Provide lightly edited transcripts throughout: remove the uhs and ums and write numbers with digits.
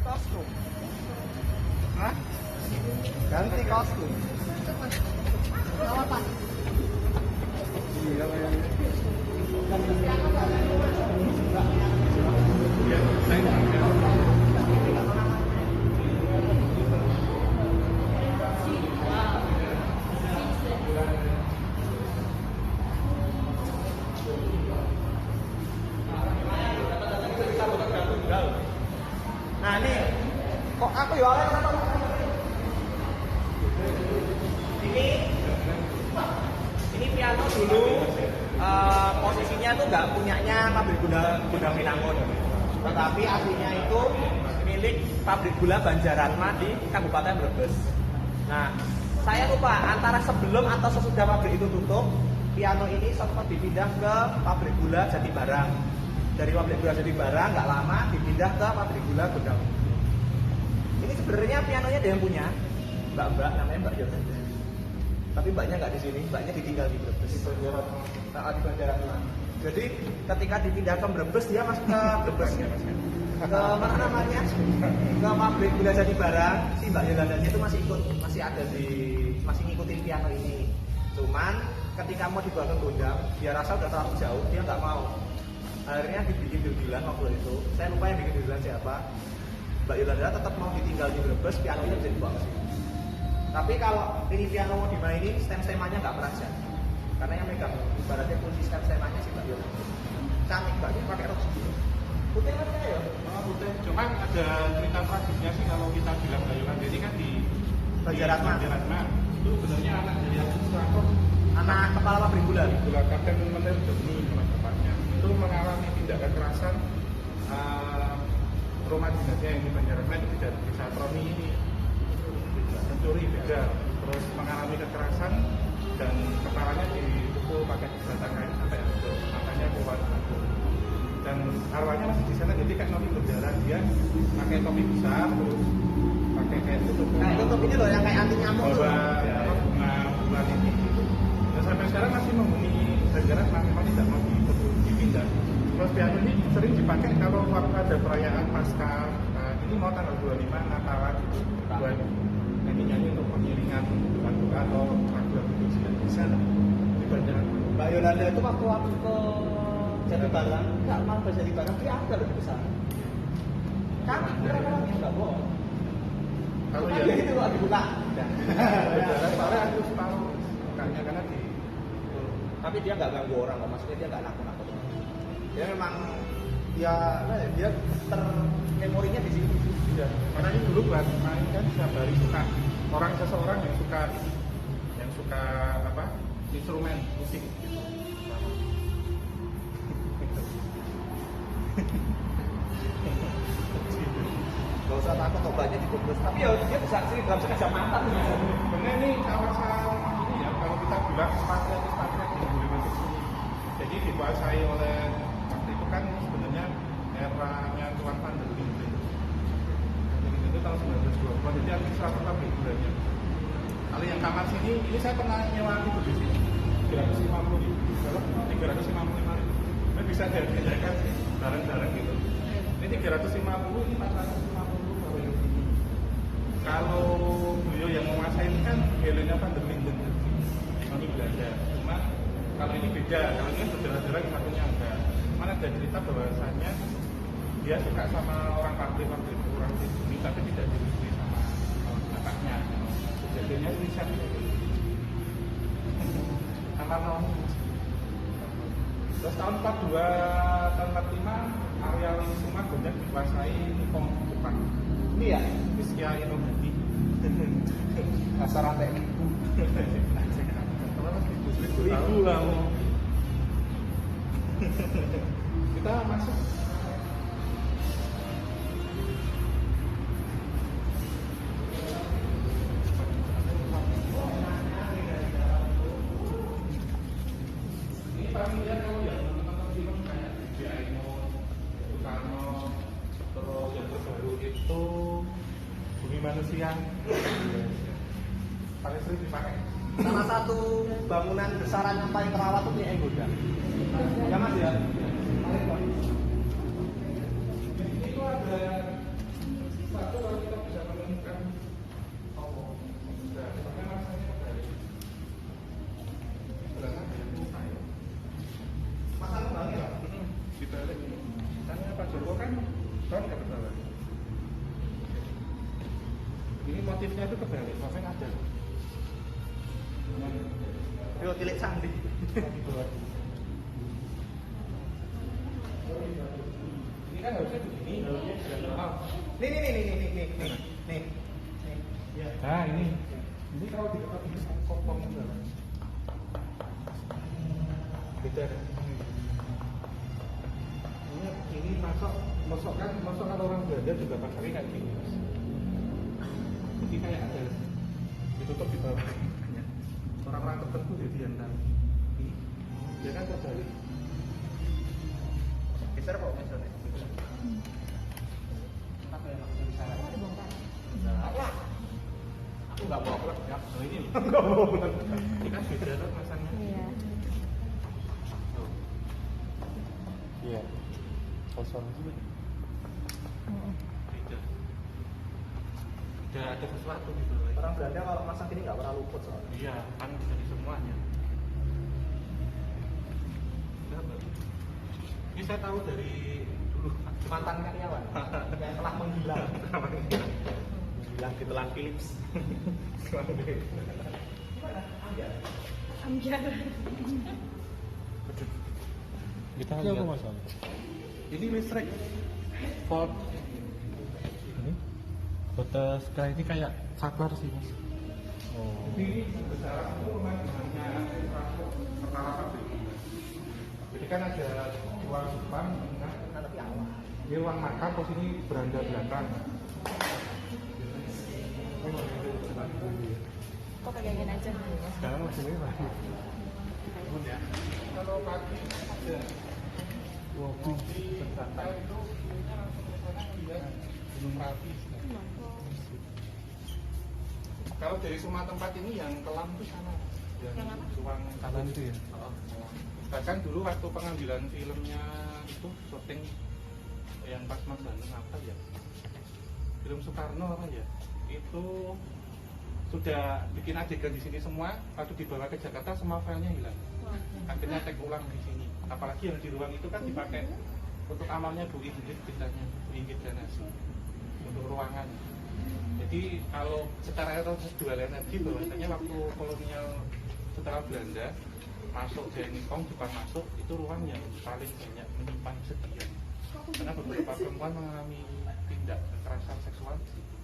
kostum. Hah? Ganti kostum. Apa? Iya, nah ini kok aku ya oleh kenapa? Ini piano dulu posisinya tuh nggak punyanya pabrik gula Minangun, tetapi aslinya itu milik pabrik gula Banjaratma di Kabupaten Brebes. Nah, saya lupa antara sebelum atau sesudah pabrik itu tutup, piano ini sempat dipindah ke pabrik gula Jatibarang. Dari pabrik gula Jatibarang nggak lama dipindah ke pabrik gula Gondang. Ini sebenarnya pianonya ada yang punya, mbak namanya Mbak Yolanda. Tapi mbaknya nggak di sini, mbaknya ditinggal di Brebes. Di Banjaratma. Jadi ketika dipindah ke Brebes dia masuk ke Brebes ya, ke mana namanya? Ke pabrik gula Jatibarang. Si Mbak Yolanda itu masih ada masih ngikutin piano ini. Cuman ketika mau dibawa ke Gondang, dia rasa udah terlalu jauh, dia nggak mau. Akhirnya dibikin deal-dealan waktu itu. Saya lupa yang bikin deal-dealan siapa. Mbak Yolanda tetap mau ditinggal di Brebes, pianonya bisa dibawa ke sini. Tapi kalau ini piano mau dimainin, stem-stemannya nggak pernah jadi. Karena yang megang ibaratnya kunci stem-stemannya si Mbak Yolanda. Cantik Mbak, dia pakai rok segini. Putih kan ya? Oh, putih. Cuman ada cerita tragisnya sih kalau kita bilang Mbak Yolanda ini kan di Banjaratma. Itu sebenarnya anak dari administrator, Anak kepala pabrik gula. gula Kapten Menteri Demi tepatnya. Itu mengalami tindak kekerasan rumah dinasnya yang di Banjaratma itu tidak bisa troni ini mencuri beda, terus mengalami kekerasan dan kepalanya dipukul pakai senjata kain sampai hancur, matanya keluar satu. Dan arwahnya masih di sana, jadi kayak nopi berjalan, dia pakai topi besar, terus pakai kayak tutup. Nah, tutup ini loh yang kayak anti nyamuk tuh. Bunga ini gitu. Dan sampai sekarang masih menghuni Banjaratma, memang tidak mau dipindah. Terus piano ini sering dipakai kalau waktu ada perayaan Paskah. Ini mau tanggal 25 Natalan gitu. Buat nyanyi untuk pengiringan doa atau lagu-lagu pujian bisa di Banjaratma. Mbak Yolanda itu waktu ke Jatibarang, nggak malah ke Jatibarang, dia ada lebih besar. Kan mereka orangnya nggak bohong. Kalau Cuma ya dia itu kalau dibuka. Banjaratma soalnya aku tahu makanya karena di Tapi dia nggak ganggu orang, kok. Maksudnya dia nggak nakut-nakut. Dia memang dia termemorinya di sini. ya, karena ini dulu buat main kan Sabari suka seseorang yang suka apa instrumen musik gitu. Gak usah takut obatnya dikukus. Tapi ya dia bisa sih dalam sekejap mata. Sebenarnya ini kawasan ini ya kalau kita bilang patriot yang boleh masuk sini. Jadi dikuasai oleh waktu itu kan sebenarnya eranya Tuan Van der Linden. Itu tahun 1920. Jadi administrator pabrik gulanya. Kalau yang kamar sini, ini saya pernah nyewa itu di sini 350.000, kalau 355.000. Ini bisa dikerjakan bareng-bareng gitu. Ini 350, ini 450 kalau yang ini. Kalau beliau yang menguasai ini kan Helena Van der Linden, ini Belanda. Cuma kalau ini beda, kalau ini berdarah-darah satunya enggak. Mana ada cerita bahwasannya dia suka sama orang pabrik orang ini, tapi tidak direstui sama bapaknya. Kejadiannya ini saya sama nom. Terus tahun 42, tahun 45 areal Suma Gondang dikuasai Nippon Jepang. Ini ya, Miskia Inobati. dasar rantai ibu. Ribu lah. Kita masuk. Ini familiar kalau yang nonton film kayak Bibi Ainun, Soekarno, terus yang terbaru itu Bumi Manusia. Paling sering dipakai. Salah satu bangunan besaran yang paling terawat itu punya Enggoda. Ya mas ya. Itu ada Tahun nggak bertahan. Ini motifnya itu kebalik, maksudnya ada. Yo tilik sandi. Ini kan harusnya begini. Nih. Nah ini kalau diketok ini kopong enggak? Beda. Ini masuk kan orang Belanda juga pasarnya kayak gini. Jadi kayak ada ditutup di bawah. Orang-orang tertentu jadi yang tahu. Dia kan terbalik. Geser kok misalnya. Apa yang maksudnya di sana? Ada bongkar. Nah, aku nggak bawa pulang ya. Oh ini nggak mau pulang. Ini kan beda loh masangnya. Iya. Iya. Kosong juga. Beda. Udah ada sesuatu gitu. Orang Belanda kalau masang gini nggak pernah luput soalnya. Iya, kan dari semuanya. Berapa? Ini saya tahu dari dulu Mantan karyawan yang telah menghilang. Menghilang di telan Philips. Gimana? Ambil. Amjar. Kita lihat. Ini listrik. Ford. Ini. Kota Sky ini kayak saklar sih mas. Oh. Ini besaran itu hanya perkara pabrik. Jadi kan ada ruang depan, tengah, Tapi awal. ini ruang makan, terus ini beranda belakang. Kok kayak gini aja? Sekarang masih mewah. Ya. Kalau pagi ada kopi bersantai itu Gunung Merapi. Kalau dari semua tempat ini yang kelam itu sana, yang ruang kanan itu ya. Bahkan dulu waktu pengambilan filmnya itu syuting yang pas Mas Danung apa ya? Film Soekarno apa ya? Itu sudah bikin adegan di sini semua, waktu dibawa ke Jakarta semua filenya hilang. Akhirnya take ulang di sini. Apalagi yang di ruang itu kan dipakai untuk amalnya Bu Inggit ceritanya, Bu Inggit dan Nasi untuk ruangan. Jadi kalau secara dual energi bahwasanya waktu kolonial setelah Belanda masuk Jainingkong, Jepang masuk, itu ruang yang paling banyak menyimpan sekian. Karena beberapa perempuan mengalami tindak kekerasan seksual di situ.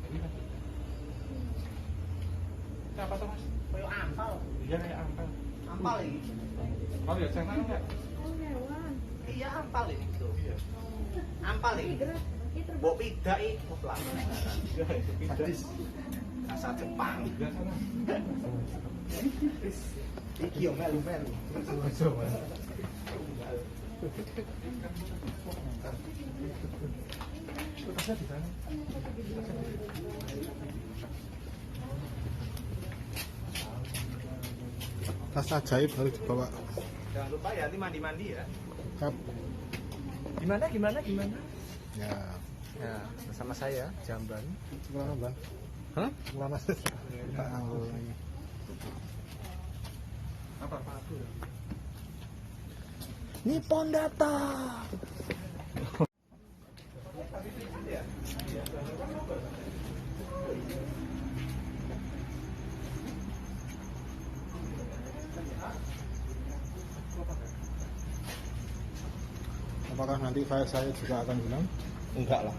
Ini kan ini apa tuh mas? Kayak ampal. Iya kayak ampel. Ampal ini. Oh ya jangan enggak? Oh, hewan. Iya ampal ini tuh. Iya. Ampal ini. Gerak. Mbok pidak iki mutlak. Iya itu pindah. Asal Jepang. Pindah sana. Iki yo melu-melu. Coba. Tasnya di sana. Tas ajaib harus dibawa. Jangan lupa ya nanti mandi-mandi ya. Kap. Gimana? Ya. Ya, bersama saya Jamban. Sekolah Bang. Hah? Sekolah Mas. Tak anggur lagi. Apa itu? Nippon Data. Apakah nanti file saya juga akan hilang? Enggak lah.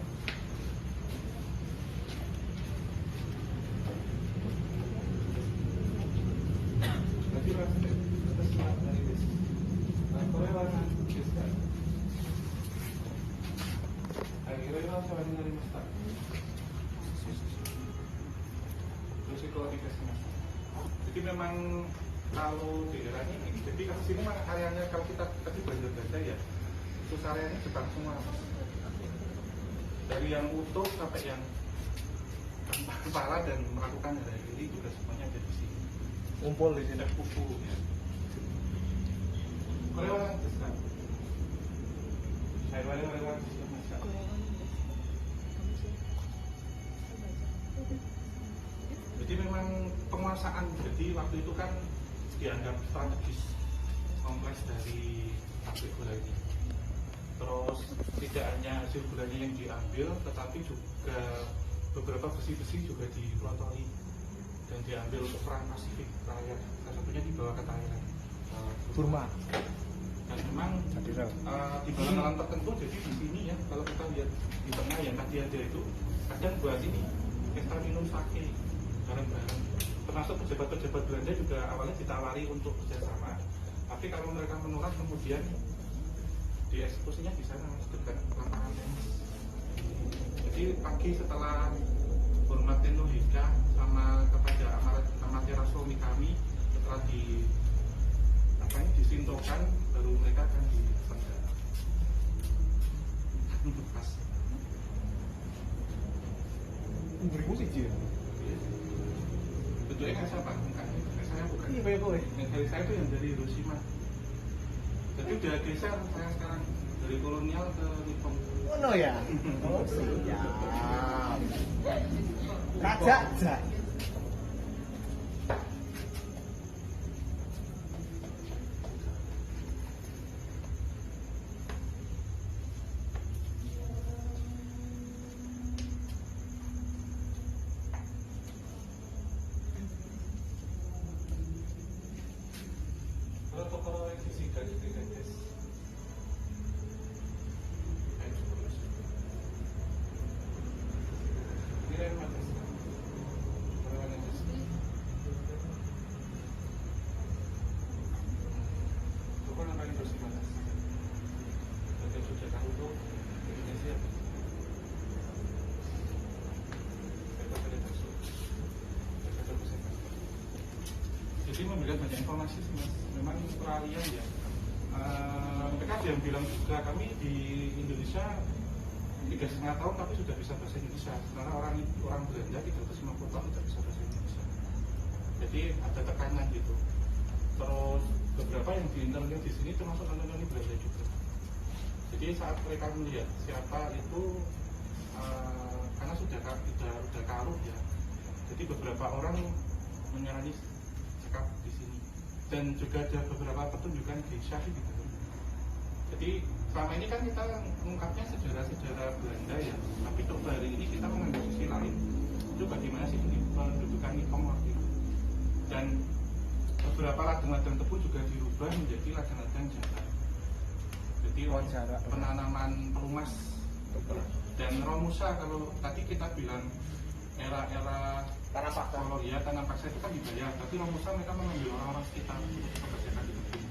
Berarti rasanya kita smart dari this. Nah, kalau warna this kan. Akhirnya saya dari Mustaq. Terus itu aplikasinya. Jadi memang kalau di daerah ini, jadi kalau sini memang areanya kalau kita tadi Banjar Gajah ya, terus areanya Jepang semua. Dari yang utuh sampai yang kepala dan melakukan dari ini juga semuanya ada di sini. Ngumpul di sini. Tidak kuku ya. Kalau orang besar, saya orang besar. Jadi memang penguasaan, jadi waktu itu kan dianggap strategis kompleks dari pabrik gula ini. Terus tidak hanya hasil gulanya yang diambil, tetapi juga beberapa besi-besi juga dipelotori dan diambil untuk perang Pasifik raya. Salah satunya dibawa ke Thailand, Burma. Dan memang Jadi rel. di alam tertentu, jadi di sini ya, kalau kita lihat di tengah yang tadi ada itu, kadang buat ini pesta minum sake bareng-bareng. Termasuk pejabat-pejabat Belanda juga awalnya ditawari untuk kerjasama, tapi kalau mereka menolak kemudian dieksekusinya di sana dekat lapangan tenis. Jadi pagi setelah hormat Tenohika sama kepada Amaterasu Mikami, setelah disintokan, baru mereka akan dipenggal. Pas. Beriku sih Ji. Bentuknya kayak siapa? Bukan. Kayak saya bukan. Iya kayak gue. Yang dari saya itu yang dari Hiroshima. Jadi udah geser saya sekarang dari kolonial ke Nippon. Oh no ya. Oh siap. Raja Jai. Protokol fisika di TKS. Ini remah. Toko namanya Hiroshima. Bagian Yogyakarta itu Indonesia. Jadi memberikan banyak informasi sih mas. Memang peralihan ya. Mereka ada yang bilang juga kami di Indonesia 3,5 tahun tapi sudah bisa bahasa Indonesia. Karena orang Belanda 350 tahun tidak bisa bahasa Indonesia. Jadi ada tekanan gitu. Terus beberapa yang di internet di sini termasuk nonton Belanda juga. Jadi saat mereka melihat siapa itu karena sudah karuh ya. Jadi beberapa orang menyerani sekap di sini. Dan juga ada beberapa pertunjukan geisha gitu. Jadi selama ini kan kita mengungkapnya sejarah-sejarah Belanda ya, tapi coba hari ini kita mengambil sisi lain. Itu bagaimana sih ini pendudukan Nippon waktu itu. Dan beberapa ladang-ladang tebu juga dirubah menjadi ladang-ladang jarak. Jadi penanaman pelumas dan Romusa, kalau tadi kita bilang era-era Tanah paksa. kalau ya tanah paksa itu kan dibayar, tapi Romusa mereka mengambil orang-orang sekitar untuk pekerjaan di kebun.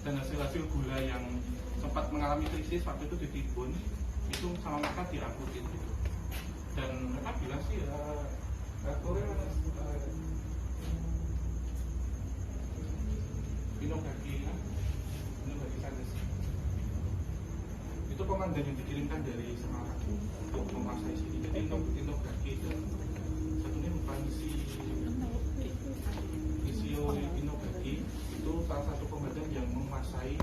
Dan hasil-hasil gula yang sempat mengalami krisis waktu itu di Tibun itu sama mereka diangkutin gitu. Dan mereka bilang sih Korea Inogaki sana sih. Itu komandan yang dikirimkan dari Semarang untuk menguasai sini. Jadi Inogaki dan satunya bukan Nishio Inogaki itu salah satu komandan yang menguasai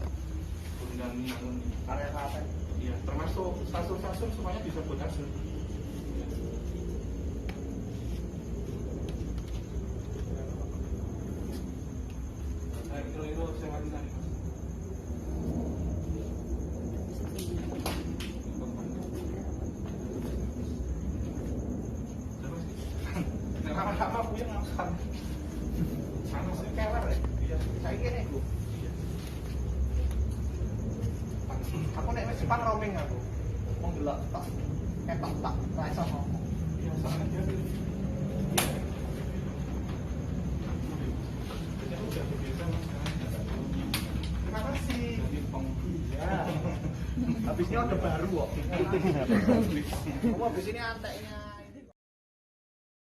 Bundan Minangun ini. Area selatan. Iya, termasuk stasiun-stasiun semuanya bisa sabotase. Nah, itu sewa di sana. Lama-lama punya ngangkat. Sana sih Kewer ya. iya. Saya kira Bu. Iya. Aku nek wis Jepang roaming aku. Mau delok tok. Ketok tak ra iso ngomong. Biasa aja. Iya. Jadi udah biasa mas sekarang. Terima kasih. Jadi peng. Ya. Habisnya udah baru kok. Kamu habis ini anteknya